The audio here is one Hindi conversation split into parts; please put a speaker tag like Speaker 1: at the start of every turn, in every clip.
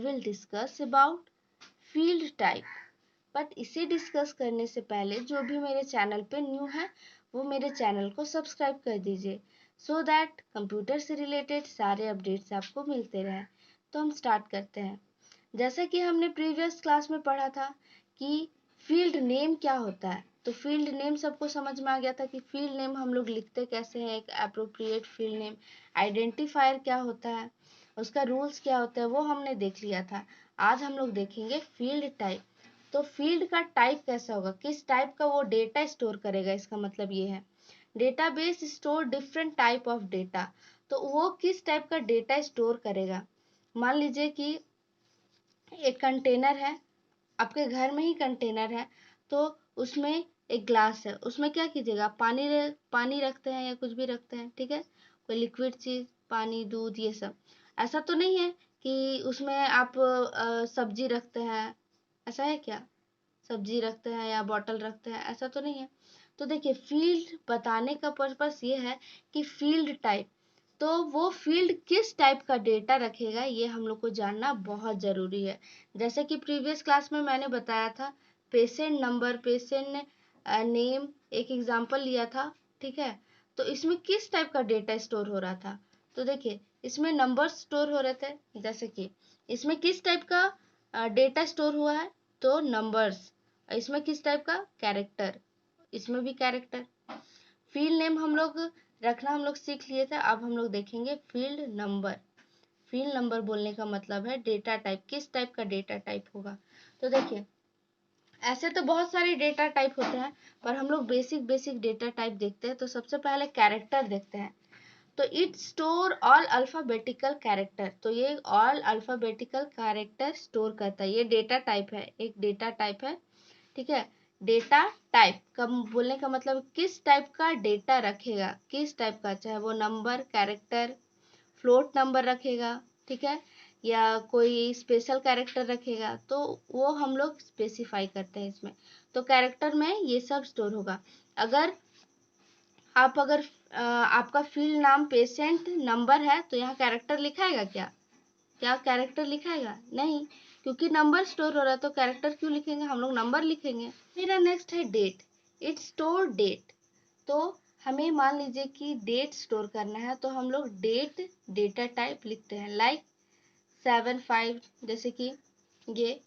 Speaker 1: Will discuss about field type. But इसे डिस्कस करने से पहले जो भी मेरे चैनल पे न्यू है वो मेरे चैनल को सब्सक्राइब कर दीजिए, सो दैट कंप्यूटर से रिलेटेड सारे अपडेट्स आपको मिलते रहें। तो हम स्टार्ट करते हैं। जैसा कि हमने प्रीवियस क्लास में पढ़ा था कि फील्ड नेम क्या होता है, तो फील्ड नेम सबको समझ में आ गया था कि फील्ड नेम हम लोग लिखते कैसे हैं, एक एप्रोप्रिएट फील्ड नेम, आइडेंटिफायर क्या होता है, उसका रूल्स क्या होता है, वो हमने देख लिया था। आज हम लोग देखेंगे फील्ड टाइप। तो फील्ड का टाइप कैसा होगा, किस टाइप का वो डेटा स्टोर करेगा, इसका मतलब ये है database store different type of data. तो वो किस टाइप का डेटा स्टोर करेगा। मान लीजिए कि एक कंटेनर है, आपके घर में ही कंटेनर है, तो उसमें एक ग्लास है, उसमें क्या कीजिएगा, पानी रखते हैं या कुछ भी रखते हैं, ठीक है, कोई लिक्विड चीज, पानी, दूध, ये सब। ऐसा तो नहीं है कि उसमें आप सब्जी रखते हैं, ऐसा है क्या, सब्जी रखते हैं या बॉटल रखते हैं, ऐसा तो नहीं है। तो देखिए, फील्ड बताने का पर्पस ये है कि फील्ड टाइप, तो वो फील्ड किस टाइप का डेटा रखेगा ये हम लोग को जानना बहुत जरूरी है। जैसे कि प्रीवियस क्लास में मैंने बताया था, पेशेंट नंबर, पेशेंट नेम, एक एग्जांपल लिया था, ठीक है। तो इसमें किस टाइप का डेटा स्टोर हो रहा था, तो देखिए इसमें नंबर स्टोर हो रहे थे, जैसे कि इसमें किस टाइप का डेटा स्टोर हुआ है, तो नंबर्स। इसमें किस टाइप का, कैरेक्टर, इसमें भी कैरेक्टर। फील्ड नेम हम लोग रखना हम लोग सीख लिए थे, अब हम लोग देखेंगे फील्ड नंबर। फील्ड नंबर बोलने का मतलब है डेटा टाइप, किस टाइप का डेटा टाइप होगा। तो देखिए, ऐसे तो बहुत सारे डेटा टाइप होते हैं, पर हम लोग बेसिक डेटा टाइप देखते हैं। तो सबसे पहले कैरेक्टर देखते हैं। तो it store all alphabetical character, तो ये ऑल अल्फाबेटिकल कैरेक्टर स्टोर करता है, ये डेटा टाइप है, एक डेटा टाइप है, ठीक है। डेटा टाइप का बोलने का मतलब किस टाइप का डेटा रखेगा, किस टाइप का, चाहे वो नंबर, कैरेक्टर, फ्लोट नंबर रखेगा, ठीक है, या कोई स्पेशल कैरेक्टर रखेगा, तो वो हम लोग स्पेसिफाई करते हैं इसमें। तो कैरेक्टर में ये सब स्टोर होगा। अगर आपका फील्ड नाम पेशेंट नंबर है, तो यहाँ कैरेक्टर लिखाएगा क्या, क्या कैरेक्टर लिखाएगा, नहीं, क्योंकि नंबर स्टोर हो रहा है, तो कैरेक्टर क्यों लिखेंगे, हम लोग नंबर लिखेंगे। मेरा नेक्स्ट है डेट, इट स्टोर डेट। तो हमें मान लीजिए कि डेट स्टोर करना है, तो हम लोग डेट डेटा टाइप लिखते हैं, लाइक 7 5, जैसे कि ये।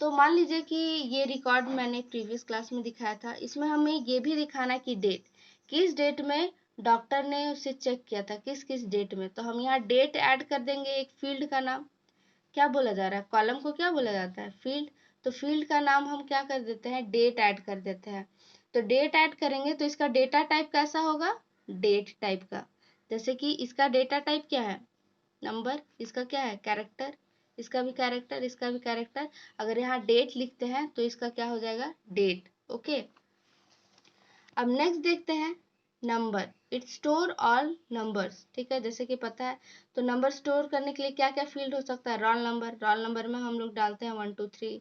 Speaker 1: तो मान लीजिए कि ये रिकॉर्ड मैंने प्रीवियस क्लास में दिखाया था, इसमें हमें ये भी दिखाना कि डेट, किस डेट में डॉक्टर ने उसे चेक किया था, किस किस डेट में। तो हम यहाँ डेट ऐड कर देंगे, एक फील्ड का नाम, क्या बोला जा रहा है, कॉलम को क्या बोला जाता है, फील्ड। तो फील्ड का नाम हम क्या कर देते हैं, डेट ऐड कर देते हैं। तो डेट ऐड करेंगे तो इसका डेटा टाइप कैसा होगा, डेट टाइप का। जैसे कि इसका डेटा टाइप क्या है, नंबर, इसका क्या है, कैरेक्टर, इसका भी कैरेक्टर, इसका भी कैरेक्टर। अगर यहाँ डेट लिखते हैं तो इसका क्या हो जाएगा, डेट, ओके। अब नेक्स्ट देखते हैं number, it store all numbers, ठीक है, जैसे कि पता है। तो नंबर स्टोर करने के लिए क्या क्या फील्ड हो सकता है, रोल नंबर, रोल नंबर में हम लोग डालते हैं 1 2 3।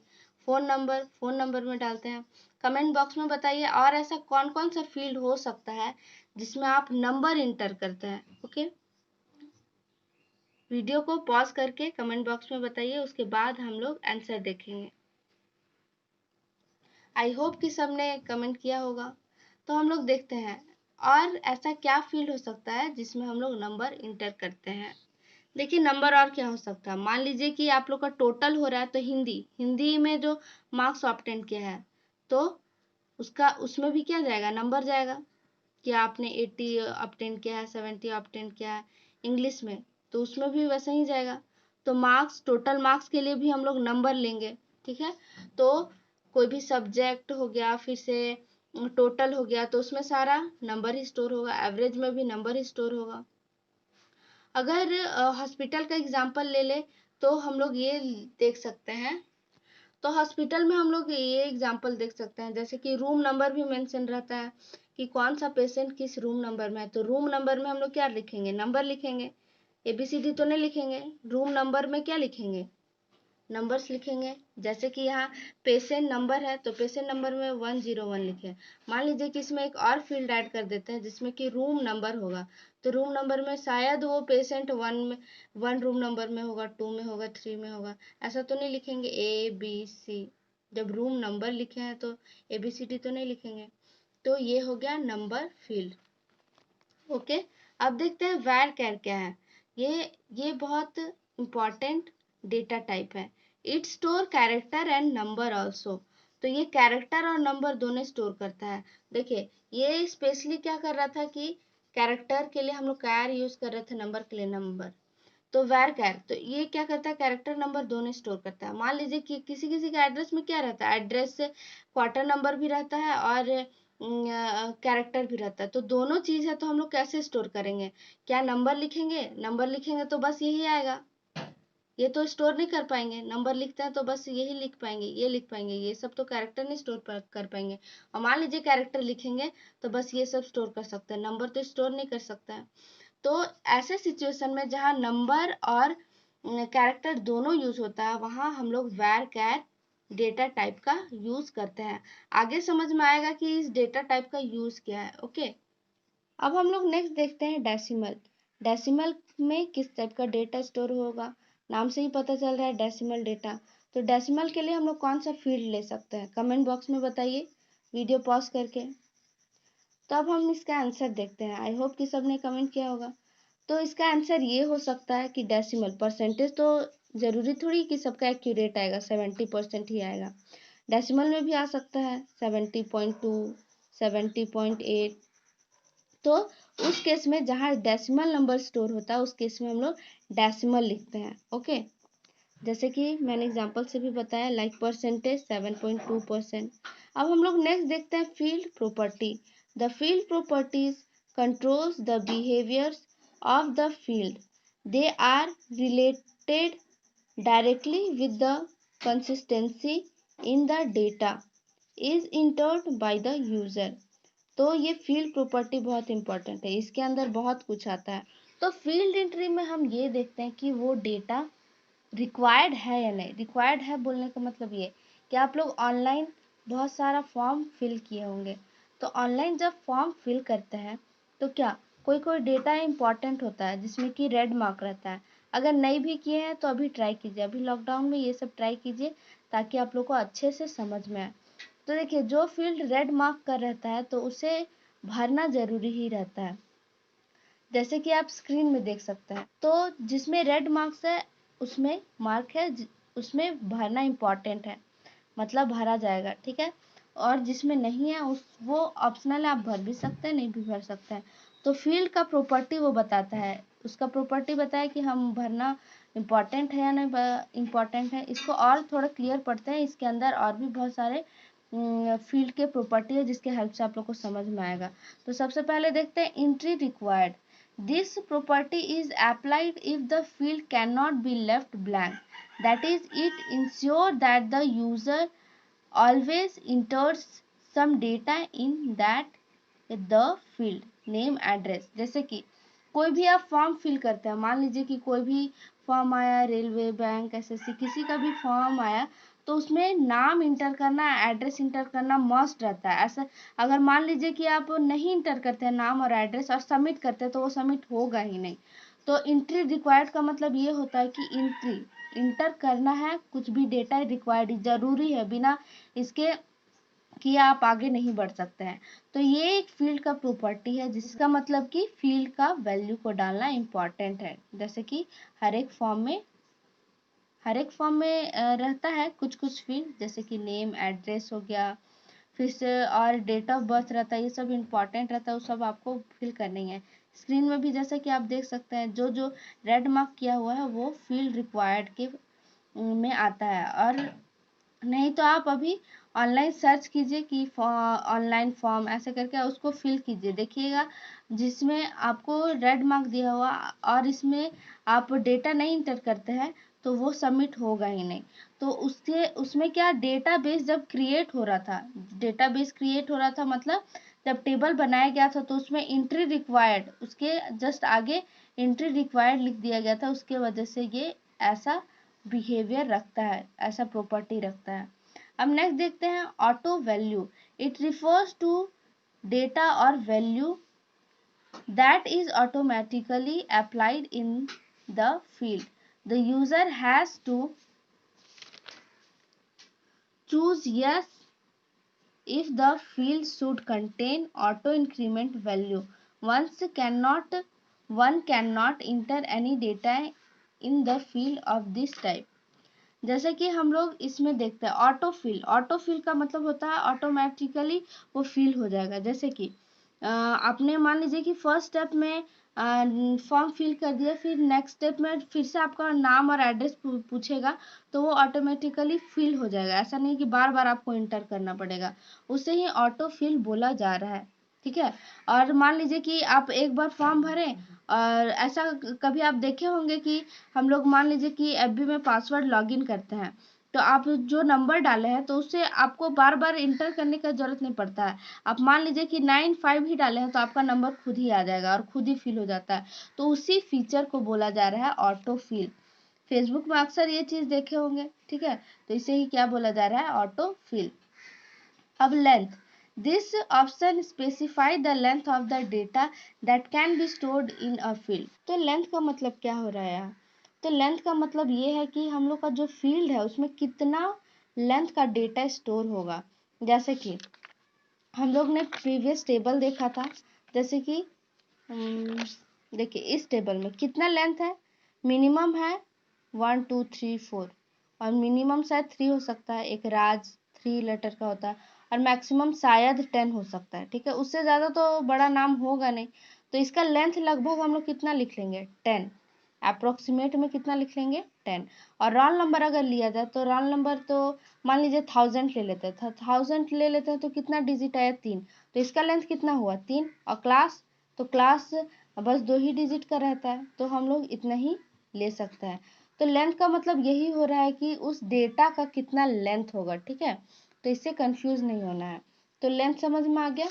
Speaker 1: फोन नंबर, फोन नंबर में डालते हैं। कमेंट बॉक्स में बताइए और ऐसा कौन कौन सा फील्ड हो सकता है जिसमें आप नंबर इंटर करते हैं, ओके। वीडियो को पॉज करके कमेंट बॉक्स में बताइए, उसके बाद हम लोग आंसर देखेंगे। आई होप कि सबने कमेंट किया होगा। तो हम लोग देखते हैं और ऐसा क्या फील्ड हो सकता है जिसमें हम लोग नंबर इंटर करते हैं। देखिए, नंबर और क्या हो सकता है, मान लीजिए कि आप लोग का टोटल हो रहा है, तो हिंदी में जो मार्क्स ऑब्टेन किया है, तो उसका उसमें भी क्या जाएगा, नंबर जाएगा, कि आपने 80 ऑब्टेन किया है, 70 ऑब्टेन किया है इंग्लिश में, तो उसमें भी वैसे ही जाएगा। तो मार्क्स, टोटल मार्क्स के लिए भी हम लोग नंबर लेंगे, ठीक है। तो कोई भी सब्जेक्ट हो गया, फिर से टोटल हो गया, तो उसमें सारा नंबर ही स्टोर होगा, एवरेज में भी नंबर ही स्टोर होगा। अगर हॉस्पिटल का एग्जांपल ले ले तो हम लोग ये देख सकते हैं, तो हॉस्पिटल में हम लोग ये एग्जांपल देख सकते हैं, जैसे कि रूम नंबर भी मेंशन रहता है कि कौन सा पेशेंट किस रूम नंबर में है। तो रूम नंबर में हम लोग क्या लिखेंगे, नंबर लिखेंगे, ABCD तो नहीं लिखेंगे, रूम नंबर में क्या लिखेंगे, नंबर्स लिखेंगे। जैसे कि यहाँ पेशेंट नंबर है तो पेशेंट नंबर में 101 लिखे। मान लीजिए कि इसमें एक और फील्ड ऐड कर देते हैं जिसमें कि रूम नंबर होगा, तो रूम नंबर में शायद वो पेशेंट 1 रूम नंबर में होगा, 2 में होगा, 3 में होगा, ऐसा तो नहीं लिखेंगे ABC। जब रूम नंबर लिखे हैं तो ABCD तो नहीं लिखेंगे। तो ये हो गया नंबर फील्ड। ओके, अब देखते हैं वैर कैर क्या है। ये बहुत इंपॉर्टेंट डेटा टाइप है। It store character and number also. तो ये कैरेक्टर और नंबर दोनों स्टोर करता है। देखिए ये स्पेशली क्या कर रहा था कि कैरेक्टर के लिए हम लोग कैर यूज कर रहे थे, नंबर के लिए नंबर। तो वैर कैर तो ये क्या करता है, कैरेक्टर नंबर दोनों स्टोर करता है। मान लीजिए कि किसी किसी के एड्रेस में क्या रहता है, एड्रेस से क्वार्टर नंबर भी रहता है और कैरेक्टर भी रहता है। तो दोनों चीज है, तो हम लोग कैसे स्टोर करेंगे? क्या नंबर लिखेंगे? नंबर लिखेंगे तो बस यही आएगा, ये तो स्टोर नहीं कर पाएंगे। नंबर लिखते हैं तो बस यही लिख पाएंगे, ये लिख पाएंगे, ये सब तो कैरेक्टर नहीं स्टोर कर पाएंगे। और मान लीजिए कैरेक्टर लिखेंगे तो बस ये सब स्टोर कर सकते हैं, नंबर तो स्टोर नहीं कर सकता है। तो ऐसे सिचुएशन में जहाँ नंबर और कैरेक्टर दोनों यूज होता है, वहां हम लोग वैर कैर डेटा टाइप का यूज करते हैं। आगे समझ में आएगा कि इस डेटा टाइप का यूज क्या है। ओके, अब हम लोग नेक्स्ट देखते हैं डेसिमल। डेसिमल में किस टाइप का डेटा स्टोर होगा, नाम से ही पता चल रहा है डेसिमल डेटा। तो डेसिमल के लिए हम लोग कौन सा फील्ड ले सकते हैं, कमेंट बॉक्स में बताइए वीडियो पॉज करके। तो अब हम इसका आंसर देखते हैं। आई होप कि सबने कमेंट किया होगा। तो इसका आंसर ये हो सकता है कि डेसिमल। परसेंटेज तो जरूरी थोड़ी कि सबका एक्यूरेट आएगा, 70% ही आएगा। डेसिमल में भी आ सकता है 70.2, 70.8। तो उस केस में जहाँ डेसिमल नंबर स्टोर होता है उस केस में हम लोग डेसिमल लिखते हैं। ओके, जैसे कि मैंने एग्जांपल से भी बताया, लाइक परसेंटेज 7.2%। अब हम लोग नेक्स्ट देखते हैं field property. The field properties controls the behaviours of the field. They are related directly with the consistency in the data is entered by the user। तो ये फील्ड प्रॉपर्टी बहुत इंपॉर्टेंट है, इसके अंदर बहुत कुछ आता है। तो फील्ड एंट्री में हम ये देखते हैं कि वो डेटा रिक्वायर्ड है या नहीं। रिक्वायर्ड है बोलने का मतलब ये कि आप लोग ऑनलाइन बहुत सारा फॉर्म फिल किए होंगे। तो ऑनलाइन जब फॉर्म फिल करते हैं तो क्या कोई कोई डेटा इंपॉर्टेंट होता है जिसमें कि रेड मार्क रहता है। अगर नहीं भी किए हैं तो अभी ट्राई कीजिए, अभी लॉकडाउन में ये सब ट्राई कीजिए ताकि आप लोग को अच्छे से समझ में आए। तो देखिए जो फील्ड रेड मार्क कर रहता है तो उसे भरना जरूरी ही रहता है। जैसे कि आप स्क्रीन में देख सकते हैं, तो जिसमें रेड मार्क्स है उसमें मार्क है, उसमें भरना इम्पॉर्टेंट है, मतलब भरा जाएगा, ठीक है। और जिसमें नहीं है उस वो ऑप्शनल है, आप भर भी सकते हैं नहीं भी भर सकते हैं। तो फील्ड का प्रॉपर्टी वो बताता है, उसका प्रॉपर्टी बताया कि हम भरना इम्पॉर्टेंट है या नहीं इम्पॉर्टेंट है। इसको और थोड़ा क्लियर पढ़ते हैं, इसके अंदर और भी बहुत सारे फील्ड के प्रॉपर्टी है जिसके हेल्प से आप लोग को समझ में आएगा। तो सबसे पहले देखते हैं entry required. This property is applied if the field cannot be left blank. That is, it ensures that the user always enters some data in that the field name address। जैसे कि कोई भी आप फॉर्म फिल करते हैं, मान लीजिए कि कोई भी फॉर्म आया, रेलवे, बैंक, एसएससी, किसी का भी फॉर्म आया, तो उसमें नाम इंटर करना, एड्रेस इंटर करना मस्ट रहता है। ऐसा अगर मान लीजिए कि आप नहीं इंटर करते हैं नाम और एड्रेस और सबमिट करते हैं तो वो सबमिट होगा ही नहीं। तो एंट्री रिक्वायर्ड का मतलब ये होता है कि एंट्री इंटर करना है, कुछ भी डेटा रिक्वायर्ड जरूरी है, बिना इसके कि आप आगे नहीं बढ़ सकते हैं। तो ये एक फील्ड का प्रॉपर्टी है जिसका मतलब कि फील्ड का वैल्यू को डालना इम्पॉर्टेंट है। जैसे कि हर एक फॉर्म में रहता है कुछ कुछ फील्ड, जैसे कि नेम, एड्रेस हो गया, फिर से और डेट ऑफ बर्थ रहता है, ये सब इम्पॉर्टेंट रहता है, वो सब आपको फिल करनी है। स्क्रीन में भी जैसे कि आप देख सकते हैं जो जो रेड मार्क किया हुआ है वो फील्ड रिक्वायर्ड के में आता है। और नहीं तो आप अभी ऑनलाइन सर्च कीजिए कि ऑनलाइन फॉर्म ऐसे करके उसको फिल कीजिए, देखिएगा जिसमें आपको रेड मार्क दिया हुआ और इसमें आप डेटा नहीं इंटर करते हैं तो वो सबमिट होगा ही नहीं। तो उसके उसमें क्या डेटाबेस जब क्रिएट हो रहा था, डेटाबेस क्रिएट हो रहा था मतलब जब टेबल बनाया गया था तो उसमें एंट्री रिक्वायर्ड, उसके जस्ट आगे एंट्री रिक्वायर्ड लिख दिया गया था, उसके वजह से ये ऐसा बिहेवियर रखता है, ऐसा प्रॉपर्टी रखता है। अब नेक्स्ट देखते हैं auto value. It refers to data और value that is automatically applied in the field. The user has to choose yes if the field should contain auto increment value. One cannot enter any data in the field of this type. जैसे कि हम लोग इसमें देखते हैं ऑटो फिल का मतलब होता है ऑटोमेटिकली वो फिल हो जाएगा। जैसे कि आपने मान लीजिए कि फर्स्ट स्टेप में फॉर्म फिल कर दिया, फिर नेक्स्ट स्टेप में फिर से आपका नाम और एड्रेस पूछेगा तो वो ऑटोमेटिकली फिल हो जाएगा। ऐसा नहीं कि बार बार आपको इंटर करना पड़ेगा, उसे ही ऑटो फिल बोला जा रहा है। ठीक है। और मान लीजिए कि आप एक बार फॉर्म भरें और ऐसा कभी आप देखे होंगे कि हम लोग मान लीजिए कि एफबी में पासवर्ड लॉगिन करते हैं तो आप जो नंबर डाले हैं तो उससे आपको बार बार इंटर करने का जरूरत नहीं पड़ता है। आप मान लीजिए कि 95 ही डाले हैं तो आपका नंबर खुद ही आ जाएगा और खुद ही फिल हो जाता है। तो उसी फीचर को बोला जा रहा है ऑटो फिल। फेसबुक में अक्सर ये चीज देखे होंगे। ठीक है। तो इसे ही क्या बोला जा रहा है, ऑटो फिल। अब length, this option specify the length of the data that can be stored in a field. तो लेंथ का मतलब क्या हो रहा है यहाँ? तो लेंथ का मतलब ये है कि हम लोग का जो फील्ड है उसमें कितना लेंथ का डेटा स्टोर होगा। जैसे कि हम लोग ने प्रीवियस टेबल देखा था, जैसे कि देखिए इस टेबल में कितना लेंथ है, मिनिमम है 1 2 3 4 और मिनिमम शायद 3 हो सकता है, एक राज 3 लेटर का होता है, और मैक्सिमम शायद 10 हो सकता है। ठीक है, उससे ज़्यादा तो बड़ा नाम होगा नहीं। तो इसका लेंथ लगभग हम लोग कितना लिख लेंगे, 10। अप्रोक्सीमेट में कितना लिख लेंगे, 10। और रोल नंबर अगर लिया जाए तो रोल नंबर तो मान लीजिए 1000 ले लेते हैं, 1000 ले लेते हैं तो कितना डिजिट आया, 3। तो इसका लेंथ कितना हुआ, 3। और क्लास, तो क्लास बस 2 ही डिजिट का रहता है तो हम लोग इतना ही ले सकते हैं। तो लेंथ का मतलब यही हो रहा है कि उस डेटा का कितना लेंथ होगा। ठीक है, तो इससे कंफ्यूज नहीं होना है। तो लेंथ समझ में आ गया।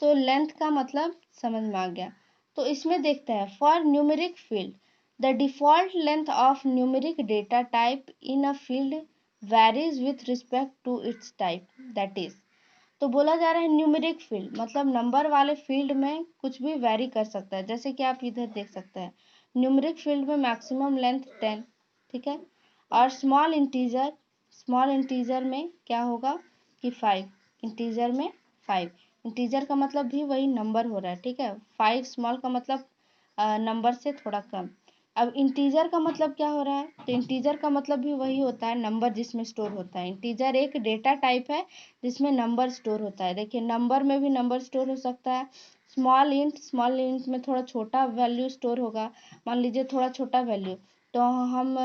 Speaker 1: तो लेंथ का मतलब समझ में आ गया। तो इसमें देखते हैं for numeric field the default length of numeric data type in a field varies with respect to its type, that is. तो बोला जा रहा है न्यूमेरिक फील्ड मतलब नंबर वाले फील्ड में कुछ भी वैरी कर सकता है। जैसे कि आप इधर देख सकते हैं न्यूमेरिक फील्ड में मैक्सिमम लेंथ 10। ठीक है। और स्मॉल इंटीजर में क्या होगा कि 5, इंटीजर में 5। इंटीजर का मतलब भी वही नंबर हो रहा है। ठीक है, 5 स्मॉल का मतलब नंबर से थोड़ा कम। अब इंटीजर का मतलब क्या हो रहा है, तो इंटीजर का मतलब भी वही होता है, नंबर जिसमें स्टोर होता है। इंटीजर एक डेटा टाइप है जिसमें नंबर स्टोर होता है। देखिए नंबर में भी नंबर स्टोर हो सकता है। स्मॉल इंट में थोड़ा छोटा वैल्यू स्टोर होगा। मान लीजिए थोड़ा छोटा वैल्यू तो हम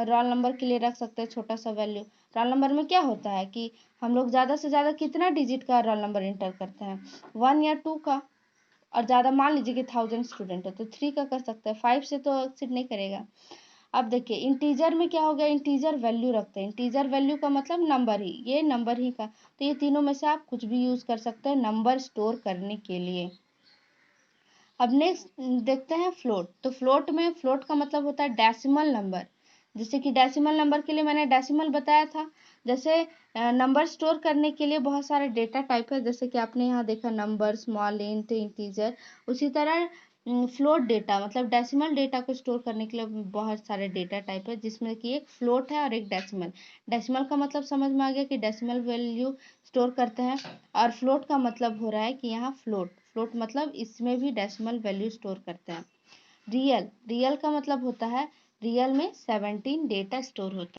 Speaker 1: रोल नंबर के लिए रख सकते हैं छोटा सा वैल्यू। रोल नंबर में क्या होता है कि हम लोग ज़्यादा से ज़्यादा कितना डिजिट का रोल नंबर इंटर करते हैं, 1 या 2 का। और ज़्यादा मान लीजिए कि 1000 स्टूडेंट है तो 3 का कर सकते हैं, 5 से तो एक्सिड नहीं करेगा। अब देखिए इंटीजर में क्या हो गया, इंटीजर वैल्यू रखते हैं। इंटीजर वैल्यू का मतलब नंबर ही, ये नंबर ही का, तो ये तीनों में से आप कुछ भी यूज कर सकते हैं नंबर स्टोर करने के लिए। अब नेक्स्ट देखते हैं फ्लोट। तो फ्लोट का मतलब होता है डेसिमल नंबर। जैसे कि डेसिमल नंबर के लिए मैंने डेसिमल बताया था। जैसे नंबर स्टोर करने के लिए बहुत सारे डेटा टाइप है, जैसे कि आपने यहाँ देखा नंबर, स्मॉल इंट, इंटीजर। उसी तरह फ्लोट डेटा मतलब डेसिमल डेटा को स्टोर करने के लिए बहुत सारे डेटा टाइप है, जिसमें कि एक फ्लोट है और एक डेसिमल। डेसिमल का मतलब समझ में आ गया कि डेसिमल वैल्यू स्टोर करते हैं, और फ्लोट का मतलब हो रहा है कि यहाँ फ्लोट मतलब इसमें भी डेसिमल वैल्यू स्टोर करते हैं। रियल का मतलब होता है रियल में 17 डेटा स्टोर होता है।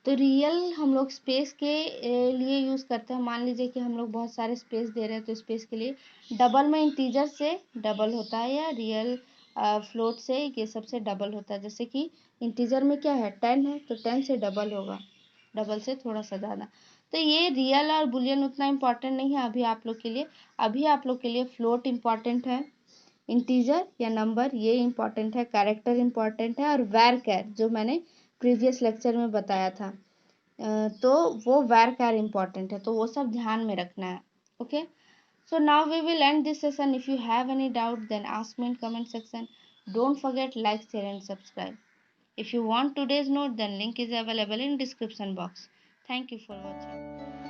Speaker 1: तो रियल हम लोग स्पेस के लिए यूज़ करते हैं। मान लीजिए कि हम लोग बहुत सारे स्पेस दे रहे हैं तो स्पेस के लिए डबल में इंटीजर से डबल होता है, या रियल फ्लोट से ये सबसे डबल होता है। जैसे कि इंटीजर में क्या है 10 है तो 10 से डबल होगा, डबल से थोड़ा सा ज़्यादा। तो ये रियल और बुलियन उतना इम्पोर्टेंट नहीं है अभी आप लोग के लिए। अभी आप लोग के लिए फ्लोट इम्पॉर्टेंट है, इंटीजर या नंबर ये इम्पॉर्टेंट है, कैरेक्टर इम्पॉर्टेंट है, और वैर कैर जो मैंने प्रीवियस लेक्चर में बताया था तो वो वैर कैर इम्पॉर्टेंट है, तो वो सब ध्यान में रखना है। Okay, so now we will end this session. If you have any doubt then ask me in comment section. Don't forget like, share and subscribe. If you want today's note, then link is available in description box. Thank you for watching.